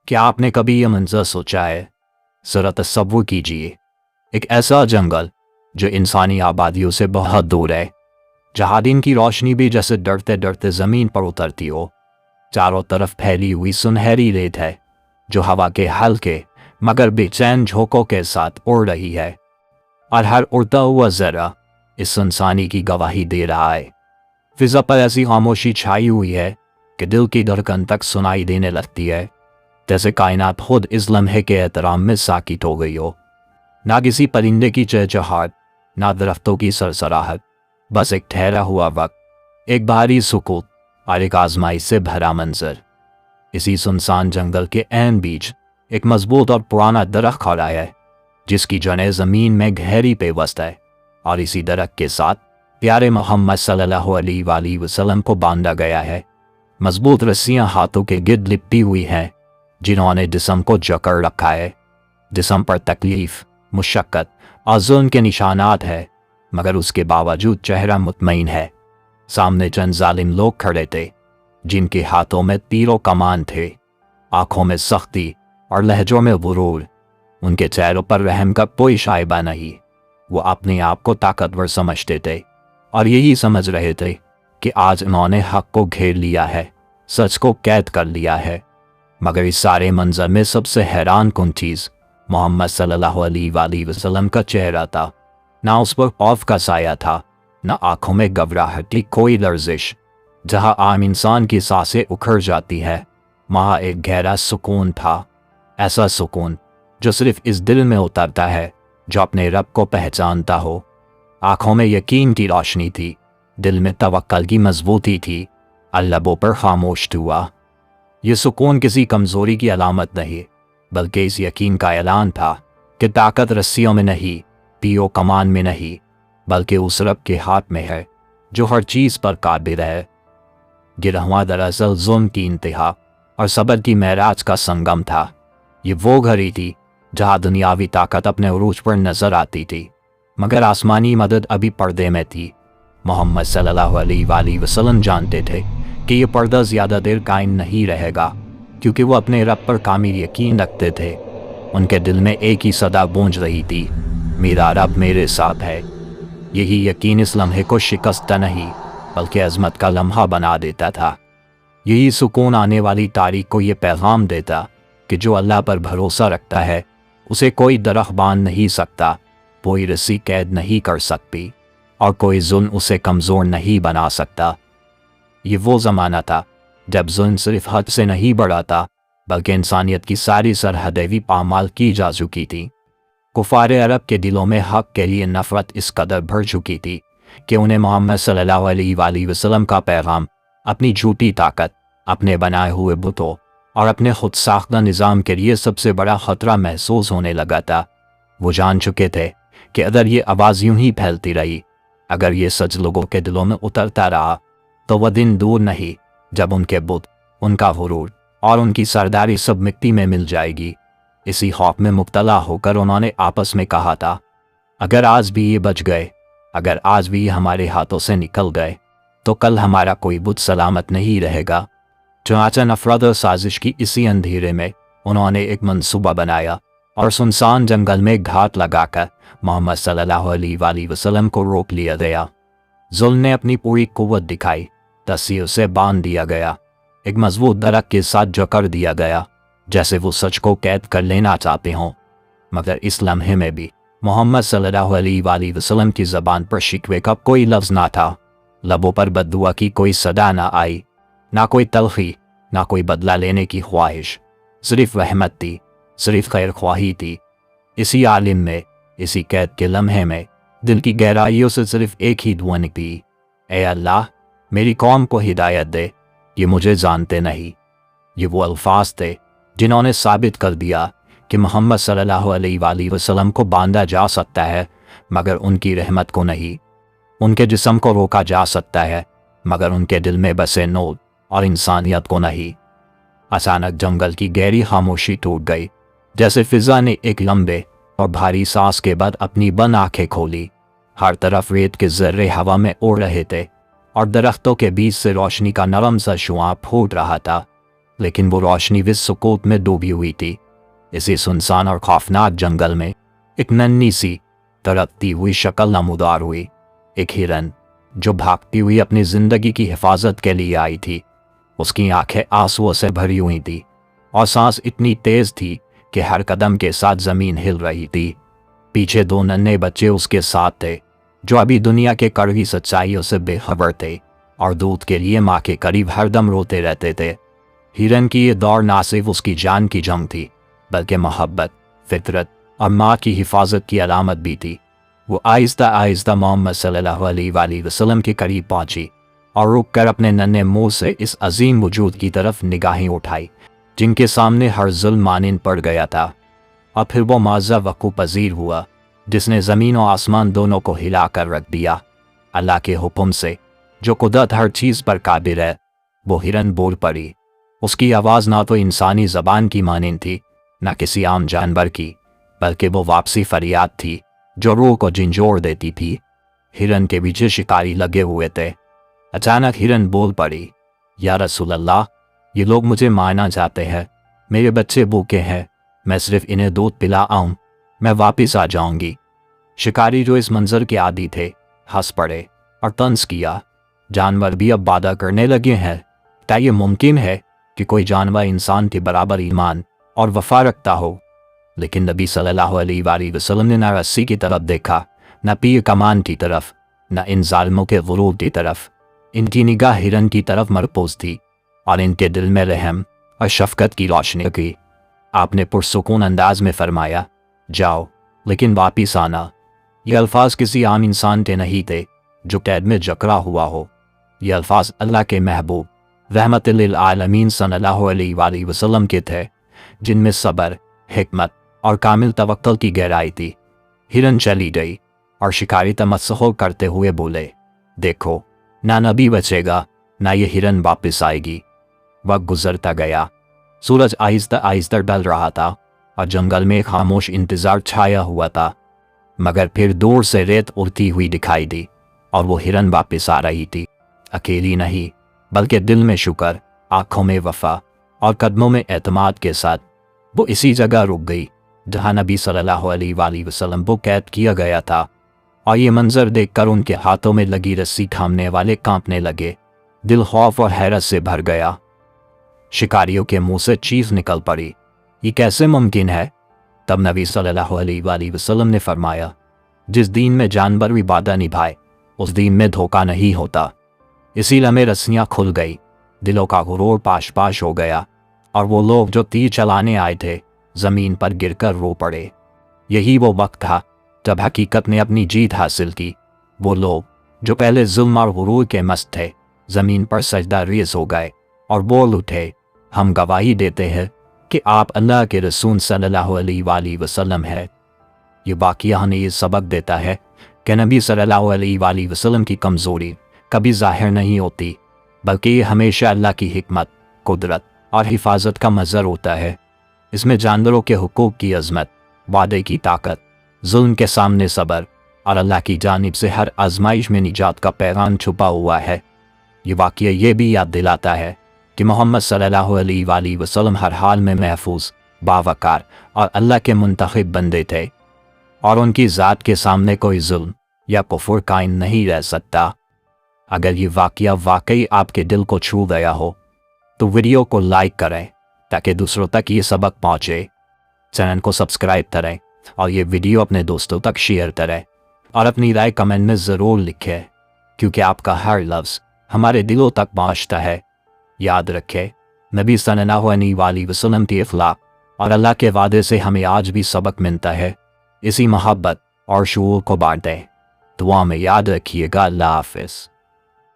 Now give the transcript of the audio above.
क्या आपने कभी ये मंजर सोचा है? ज़रा तसव्वुर कीजिए, एक ऐसा जंगल जो इंसानी आबादियों से बहुत दूर है, जहाँ दिन की रोशनी भी जैसे डरते डरते ज़मीन पर उतरती हो। चारों तरफ फैली हुई सुनहरी रेत है जो हवा के हल्के मगर बेचैन झोंकों के साथ उड़ रही है, और हर उड़ता हुआ ज़रा इस सुनसानी की गवाही दे रहा है। फिज़ा पर ऐसी खामोशी छाई हुई है कि दिल की धड़कन तक सुनाई देने लगती है, जैसे कायनात खुद इस लम्हे के एहतराम में साकित हो गई हो। ना किसी परिंदे की चहचहाट, ना दरख्तों की सरसराहट, बस एक ठहरा हुआ वक्त, एक भारी सुकूत और एक आजमाइश से भरा मंजर। इसी सुनसान जंगल के ऐन बीच एक मजबूत और पुराना दरख्त खड़ा है, जिसकी जड़ें ज़मीन में गहरी पेवस्त है, और इसी दरख्त के साथ प्यारे मोहम्मद सल्लल्लाहु अलैहि वसल्लम को बांधा गया है। मजबूत रस्सियां हाथों के गिर्द लिपटी हुई हैं, जिन्होंने जिस्म को जकड़ रखा है। जिस्म पर तकलीफ, मुशक्कत और जुल्म के निशानात है, मगर उसके बावजूद चेहरा मुतमईन है। सामने चंद जालिम लोग खड़े थे, जिनके हाथों में तीरों कमान थे, आंखों में सख्ती और लहजों में गुरूर। उनके चेहरों पर रहम का कोई शाइबा नहीं। वो अपने आप को ताकतवर समझते थे और यही समझ रहे थे कि आज उन्होंने हक को घेर लिया है, सच को कैद कर लिया है। मगर इस सारे मंजर में सबसे हैरान कुन चीज़ मोहम्मद सल्लल्लाहु अलैहि वसल्लम का चेहरा था। ना उस पर खौफ का साया था, ना आंखों में घबराहट की कोई लर्जिश। जहाँ आम इंसान की सांसें उखड़ जाती है, वहाँ एक गहरा सुकून था। ऐसा सुकून जो सिर्फ इस दिल में उतरता है जो अपने रब को पहचानता हो। आंखों में यकीन की रोशनी थी, दिल में तवक्कल की मजबूती थी, और लबों पर खामोश हुआ। ये सुकून किसी कमज़ोरी की अलामत नहीं, बल्कि इस यकीन का ऐलान था कि ताकत रस्सियों में नहीं, तीरों कमान में नहीं, बल्कि उस रब के हाथ में है जो हर चीज़ पर काबिल है। गिरहवां दरअसल जुल्म की इंतहा और सब्र की महराज का संगम था। ये वो घड़ी थी जहाँ दुनियावी ताकत अपने उरूज पर नजर आती थी, मगर आसमानी मदद अभी पर्दे में थी। मोहम्मद सल्लल्लाहु अलैहि वसल्लम जानते थे कि ये पर्दा ज़्यादा देर कायम नहीं रहेगा, क्योंकि वो अपने रब पर कामिल यकीन रखते थे। उनके दिल में एक ही सदा गूंज रही थी, मेरा रब मेरे साथ है। यही यकीन इस लम्हे को शिकस्त नहीं, बल्कि अजमत का लम्हा बना देता था। यही सुकून आने वाली तारीख को ये पैगाम देता कि जो अल्लाह पर भरोसा रखता है, उसे कोई दरख्त बांध नहीं सकता, कोई रस्सी कैद नहीं कर सकती, और कोई जुल्म उसे कमज़ोर नहीं बना सकता। ये वो ज़माना था जब जुल्म सिर्फ हद से नहीं बढ़ा था, बल्कि इंसानियत की सारी सरहदें भी पामाल की जा चुकी थी। कुफारे अरब के दिलों में हक़ के लिए नफ़रत इस कदर भर चुकी थी कि उन्हें मोहम्मद सल्लल्लाहु अलैहि वसल्लम का पैगाम अपनी झूठी ताकत, अपने बनाए हुए बुतों और अपने खुद साख्ता निज़ाम के लिए सबसे बड़ा ख़तरा महसूस होने लगा था। वो जान चुके थे कि अगर ये आवाज़ यूं ही फैलती रही, अगर ये सच लोगों के दिलों में उतरता रहा, तो वह दिन दूर नहीं जब उनके बुत, उनका गुरूर और उनकी सरदारी सब मिट्टी में मिल जाएगी। इसी खौफ में मुब्तला होकर उन्होंने आपस में कहा था, अगर आज भी ये बच गए, अगर आज भी ये हमारे हाथों से निकल गए, तो कल हमारा कोई बुत सलामत नहीं रहेगा। चुनांचे नफरत और साजिश की इसी अंधेरे में उन्होंने एक मंसूबा बनाया और सुनसान जंगल में घात लगाकर मोहम्मद सल्लल्लाहु अलैहि वसल्लम को रोक लिया गया। जुल्म ने अपनी पूरी कुव्वत दिखाई, तस्वीर से बांध दिया गया, एक मजबूत दरख्त के साथ जकड़ दिया गया, जैसे वो सच को कैद कर लेना चाहते हों। मगर इस लम्हे में भी मोहम्मद सल्लल्लाहु अलैहि वसल्लम की ज़बान पर शिकवे का कोई लफ्ज़ ना था, लबों पर बद्दुआ की कोई सदा ना आई, ना कोई तलखी, ना कोई बदला लेने की ख्वाहिश। सिर्फ रहमत थी, सिर्फ खैर ख्वाही थी। इसी आलिम में, इसी कैद के लम्हे में दिल की गहराइयों से सिर्फ एक ही दुआ निकली, ए अल्लाह, मेरी कौम को हिदायत दे, ये मुझे जानते नहीं। ये वो अल्फाज थे जिन्होंने साबित कर दिया कि मोहम्मद सल्लल्लाहु अलैहि वसल्लम को बांधा जा सकता है, मगर उनकी रहमत को नहीं। उनके जिस्म को रोका जा सकता है, मगर उनके दिल में बसे नूर और इंसानियत को नहीं। अचानक जंगल की गहरी खामोशी टूट गई, जैसे फिजा ने एक लंबे और भारी सांस के बाद अपनी बंद आंखें खोली। हर तरफ रेत के जर्रे हवा में उड़ रहे थे और दरख्तों के बीच से रोशनी का नरम सा शुआं फूट रहा था। लेकिन वो रोशनी भी सुकूत में डूबी हुई थी। इसी सुनसान और खौफनाक जंगल में एक नन्ही सी तड़पती हुई शक्ल नमूदार हुई, एक हिरन जो भागती हुई अपनी जिंदगी की हिफाजत के लिए आई थी। उसकी आंखें आंसुओं से भरी हुई थी और सांस इतनी तेज थी कि हर कदम के साथ जमीन हिल रही थी। पीछे 2 नन्हे बच्चे उसके साथ थे जो अभी दुनिया के कड़वी सच्चाइयों से बेखबर थे और दूध के लिए माँ के करीब हरदम रोते रहते थे। हिरन की ये दौड़ ना सिर्फ उसकी जान की जंग थी, बल्कि मोहब्बत, फितरत और माँ की हिफाजत की अलामत भी थी। वो आहिस्ता आहिस्ता मोहम्मद सल्लल्लाहु अलैहि वसल्लम के करीब पहुंची और रुक कर अपने नन्हे मुंह से इस अजीम वजूद की तरफ निगाहें उठाई जिनके सामने हर जुल्म मानिन पड़ गया था। और फिर वो माज़ा वक़ू पजीर हुआ जिसने ज़मीन और आसमान दोनों को हिला कर रख दिया। अल्लाह के हुक्म से, जो कुदरत हर चीज़ पर काबिर है, वो हिरन बोल पड़ी। उसकी आवाज़ ना तो इंसानी ज़बान की मानिन थी, ना किसी आम जानवर की, बल्कि वो वापसी फरियाद थी जो रूह को झंझोड़ देती थी। हिरन के पीछे शिकारी लगे हुए थे। अचानक हिरन बोल पड़ी, या रसूल अल्लाह, ये लोग मुझे मारना चाहते हैं। मेरे बच्चे भूखे हैं, मैं सिर्फ इन्हें दूध पिला आऊं, मैं वापस आ जाऊंगी। शिकारी जो इस मंजर के आदी थे हंस पड़े और तंज किया, जानवर भी अब वादा करने लगे हैं। क्या ये मुमकिन है कि कोई जानवर इंसान के बराबर ईमान और वफा रखता हो? लेकिन नबी सल्लल्लाहु अलैहि वसल्लम ने न रस्सी की तरफ देखा, न पीर कमान की तरफ, न इन जालिमों के गुरूर की तरफ। इनकी निगाह हिरन की तरफ मरकूज थी और इनके दिल में रहम और शफकत की रोशनी की। आपने पुरसुकून अंदाज में फरमाया, जाओ लेकिन वापिस आना। ये अल्फाज किसी आम इंसान के नहीं थे जो कैद में जकड़ा हुआ हो। ये अल्फाज अल्लाह के महबूब रहमतुल लिल आलमीन सल्लल्लाहु अलैहि वसल्लम के थे, जिनमें सब्र, हिकमत और कामिल तवक्कुल की गहराई थी। हिरन चली गई और शिकारी तमस्सुह करते हुए बोले, देखो, ना नबी बचेगा, ना ये हिरन वापस आएगी। वक्त गुजरता गया, सूरज आहिस्ता आहिस्ता ढल रहा था और जंगल में खामोश इंतजार छाया हुआ था। मगर फिर दूर से रेत उड़ती हुई दिखाई दी और वो हिरन वापस आ रही थी, अकेली नहीं बल्कि दिल में शुक्र, आंखों में वफा और कदमों में एतमाद के साथ। वो इसी जगह रुक गई जहां नबी सल्लल्लाहु अलैहि वसल्लम को कैद किया गया था, और ये मंजर देखकर उनके हाथों में लगी रस्सी थामने वाले कांपने लगे। दिल खौफ और हैरत से भर गया। शिकारियों के मुंह से चीख निकल पड़ी, ये कैसे मुमकिन है? तब नबी सल्लल्लाहु अलैहि वसल्लम ने फरमाया, जिस दीन में जानवर भी वादा निभाए उस दीन में धोखा नहीं होता। इसी लम्हे रस्सियां खुल गई, दिलों का गुरूर पाश पाश हो गया और वो लोग जो तीर चलाने आए थे जमीन पर गिरकर रो पड़े। यही वो वक्त था जब हकीकत ने अपनी जीत हासिल की। वो लोग जो पहले जुल्म और गुरूर के मस्त थे जमीन पर सजदा रेज़ हो गए और बोल उठे, हम गवाही देते हैं कि आप अल्लाह के रसूल सल्लल्लाहु अलैहि वसल्लम है। ये वाक़या हमें ये सबक देता है कि नबी सल्लल्लाहु अलैहि वसल्लम की कमज़ोरी कभी ज़ाहिर नहीं होती, बल्कि ये हमेशा अल्लाह की हिकमत, कुदरत और हिफाजत का मज़हर होता है। इसमें जानवरों के हुकूक की अज़मत, वादे की ताकत, जुल्म के सामने सब्र और अल्लाह की जानिब से हर आजमाइश में निजात का पैगाम छुपा हुआ है। ये वाक़या ये भी याद दिलाता है कि मोहम्मद सल्लल्लाहु अलैहि वसल्लम हर हाल में महफूज, बावकार और अल्लाह के मुंतखब बंदे थे और उनकी ज़ात के सामने कोई जुल्म या कुफ्र कायम नहीं रह सकता। अगर ये वाक़या वाकई आपके दिल को छू गया हो तो वीडियो को लाइक करें ताकि दूसरों तक ये सबक पहुँचे। चैनल को सब्सक्राइब करें और ये वीडियो अपने दोस्तों तक शेयर करें और अपनी राय कमेंट में ज़रूर लिखें, क्योंकि आपका हर लफ्ज़ हमारे दिलों तक पहुँचता है। याद रखें, नबी सल्लल्लाहु अलैहि वसल्लम की अखलाक और अल्लाह के वादे से हमें आज भी सबक मिलता है। इसी मोहब्बत और शऊर को बांटें। दुआ में याद रखिएगा। अल्लाह हाफ़िज़।